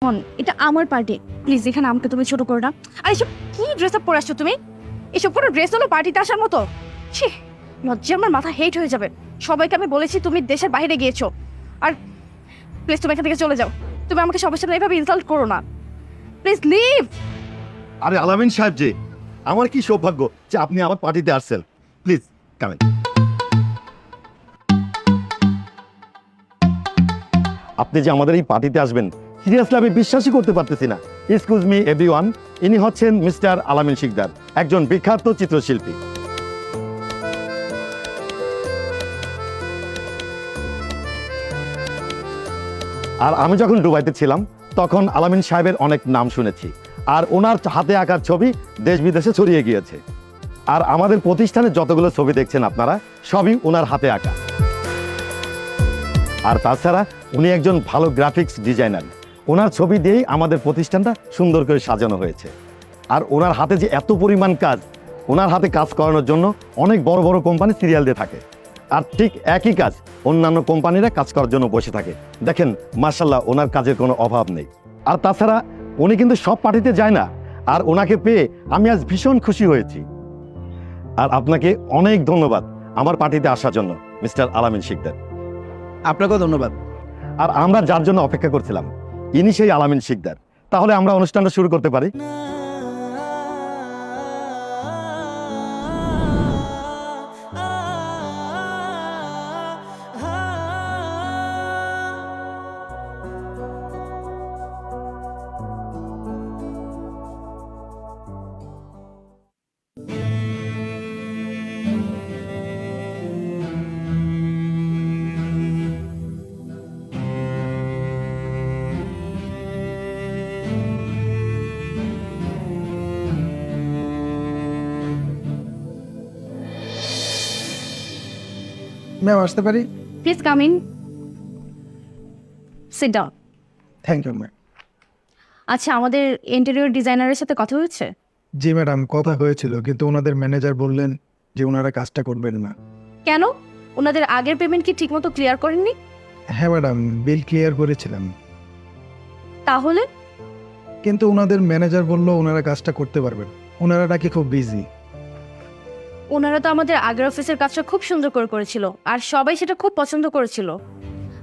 এখন এটা আমার পার্টি, প্লিজ এখানে আমাকে তুমি ছোট করো না। আর এসব কি ড্রেস আপ পরে আসছো তুমি? এসব কোনো ড্রেস হলো পার্টিতে আসার মতো? ছি, লজ্জা আমার মাথা হেট হয়ে যাবে। সবাইকে আমি বলেছি তুমি দেশের বাইরে গিয়েছো। আর প্লিজ তুমি এখান থেকে চলে যাও। তুমি আমাকে সবার সামনে এভাবে ইনসাল্ট করো না, প্লিজ লিভ। আরে আলামিন সাহেব যে, আমার কি সৌভাগ্য যে আপনি আমার পার্টিতে আসছেন। Please come in. আপনি যে আমাদের এই পার্টিতে আসবেন, সিরিয়াসলি আমি বিশ্বাসই করতে পারতেছি না। এক্সকিউজ মি এভরিওয়ান, ইনি হচ্ছেন মিস্টার আলামিন শিকদার, একজন বিখ্যাত চিত্রশিল্পী। আর আমি যখন দুবাইতে ছিলাম তখন আলামিন সাহেবের অনেক নাম শুনেছি, আর ওনার হাতে আঁকার ছবি দেশ বিদেশে ছড়িয়ে গিয়েছে। আর আমাদের প্রতিষ্ঠানের যতগুলো ছবি দেখছেন আপনারা, সবই ওনার হাতে আঁকা। আর তাছাড়া উনি একজন ভালো গ্রাফিক্স ডিজাইনার। ওনার ছবি দিয়েই আমাদের প্রতিষ্ঠানটা সুন্দর করে সাজানো হয়েছে। আর ওনার হাতে যে এত পরিমাণ কাজ, ওনার হাতে কাজ করানোর জন্য অনেক বড় বড় কোম্পানি সিরিয়াল দিয়ে থাকে। আর ঠিক একই কাজ অন্যান্য কোম্পানিরা কাজ করার জন্য বসে থাকে। দেখেন মাশাআল্লাহ, ওনার কাজের কোনো অভাব নেই। আর তাছাড়া উনি কিন্তু সব পার্টিতে যায় না, আর ওনাকে পেয়ে আমি আজ ভীষণ খুশি হয়েছি। আর আপনাকে অনেক ধন্যবাদ আমার পার্টিতে আসার জন্য মিস্টার আলামিন শিকদার। আপনাকেও ধন্যবাদ। আর আমরা যার জন্য অপেক্ষা করছিলাম, ইনি সেই আলামিন শিকদার। তাহলে আমরা অনুষ্ঠানটা শুরু করতে পারি। ম্যাম আসতে পারি? Please come in, sit down. Thank you ma'am. আচ্ছা, আমাদের ইন্টেরিয়র ডিজাইনারের সাথে কথা হয়েছে? জি ম্যাডাম, কথা হয়েছিল, কিন্তু ওনাদের ম্যানেজার বললেন যে ওনারা কাজটা করবেন না। কেন? ওনাদের আগের পেমেন্ট কি ঠিকমতো ক্লিয়ার করেননি? হ্যাঁ ম্যাডাম, বিল ক্লিয়ার করেছিলাম, তাহলে কিন্তু ওনাদের ম্যানেজার বলল ওনারা কাজটা করতে পারবেন। ওনারা নাকি খুব বিজি। ওনারা তো আমাদের আগের অফিসের কাজটা খুব সুন্দর করে করেছিল, আর সবাই সেটা খুব পছন্দ করেছিল।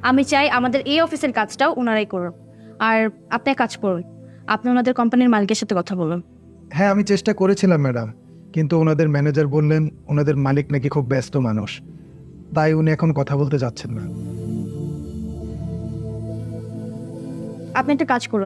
আমি চাই আমাদের এই অফিসের কাজটাও ওনারাই করুন। আর আপনি এক কাজ করুন, আপনি ওনাদের কোম্পানির মালিকের সাথে কথা বলুন। হ্যাঁ, আমি চেষ্টা করেছিলাম ম্যাডাম, কিন্তু ওনাদের ম্যানেজার বললেন ওনাদের মালিক নাকি খুব ব্যস্ত মানুষ, তাই উনি এখন কথা বলতে যাচ্ছেন না। আপনি একটা কাজ করুন,